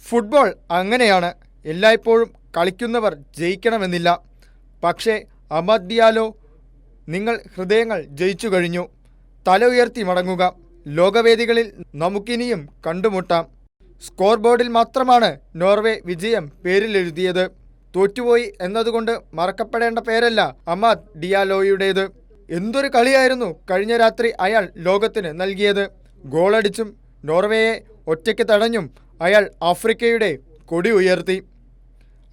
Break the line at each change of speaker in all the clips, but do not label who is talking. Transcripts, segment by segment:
Football അങ്ങനെയാണ്. എല്ലായ്പ്പോഴും കളിക്കുന്നവർ ജയിക്കണമെന്നില്ല. പക്ഷേ അമദ് ഡിയാലോ, നിങ്ങൾ ഹൃദയങ്ങൾ ജയിച്ചു കഴിഞ്ഞു. തല ഉയർത്തി മടങ്ങുക. ലോകവേദികളിൽ നമുക്കിനിയും കണ്ടുമുട്ടാം. സ്കോർ ബോർഡിൽ മാത്രമാണ് നോർവേ വിജയം പേരിലെഴുതിയത്. തോറ്റുപോയി എന്നതുകൊണ്ട് മറക്കപ്പെടേണ്ട പേരല്ല അമദ് ഡിയാലോയുടേത്. എന്തൊരു കളിയായിരുന്നു കഴിഞ്ഞ രാത്രി അയാൾ ലോകത്തിന് നൽകിയത്. ഗോളടിച്ചും നോർവേയെ ഒറ്റയ്ക്ക് തടഞ്ഞും അയാൾ ആഫ്രിക്കയുടെ കൊടി ഉയർത്തി.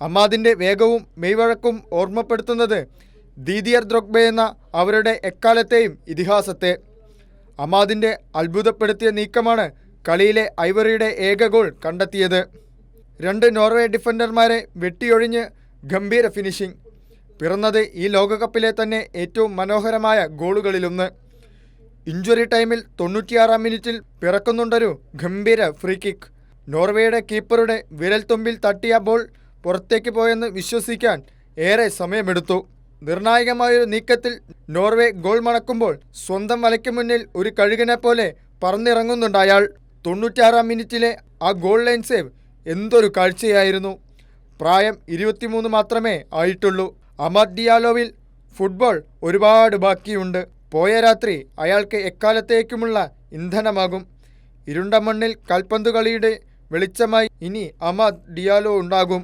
അമാദിൻ്റെ വേഗവും മെയ്വഴക്കും ഓർമ്മപ്പെടുത്തുന്നത് ദീദിയർ ദ്രൊഗ്ബയെന്ന അവരുടെ എക്കാലത്തെയും ഇതിഹാസത്തെ. അമാദിൻ്റെ അത്ഭുതപ്പെടുത്തിയ നീക്കമാണ് കളിയിലെ ഐവറിയുടെ ഏക ഗോൾ കണ്ടെത്തിയത്. 2 നോർവേ ഡിഫൻഡർമാരെ വെട്ടിയൊഴിഞ്ഞ് ഗംഭീര ഫിനിഷിംഗ്. പിറന്നത് ഈ ലോകകപ്പിലെ തന്നെ ഏറ്റവും മനോഹരമായ ഗോളുകളിലൊന്ന്. ഇഞ്ചുറി ടൈമിൽ 96-ാം മിനിറ്റിൽ പിറക്കുന്നുണ്ടൊരു ഗംഭീര ഫ്രീ കിക്ക്. നോർവേയുടെ കീപ്പറുടെ വിരൽത്തുമ്പിൽ തട്ടിയ ബോൾ പുറത്തേക്ക് പോയെന്ന് വിശ്വസിക്കാൻ ഏറെ സമയമെടുത്തു. നിർണായകമായൊരു നീക്കത്തിൽ നോർവേ ഗോൾ മണക്കുമ്പോൾ സ്വന്തം വലയ്ക്ക് മുന്നിൽ ഒരു കഴുകനെ പോലെ പറന്നിറങ്ങുന്നുണ്ട് അയാൾ. 96-ാം മിനിറ്റിലെ ആ ഗോൾ ലൈൻ സേവ് എന്തൊരു കാഴ്ചയായിരുന്നു. പ്രായം 23 മാത്രമേ ആയിട്ടുള്ളൂ. അമദ് ഡിയാലോവിൽ ഫുട്ബോൾ ഒരുപാട് ബാക്കിയുണ്ട്. പോയ രാത്രി അയാൾക്ക് എക്കാലത്തേക്കുമുള്ള ഇന്ധനമാകും. ഇരുണ്ട മണ്ണിൽ കാൽപന്തുകളിയുടെ വെളിച്ചമായി ഇനി അമദ് ഡിയാലോ ഉണ്ടാകും.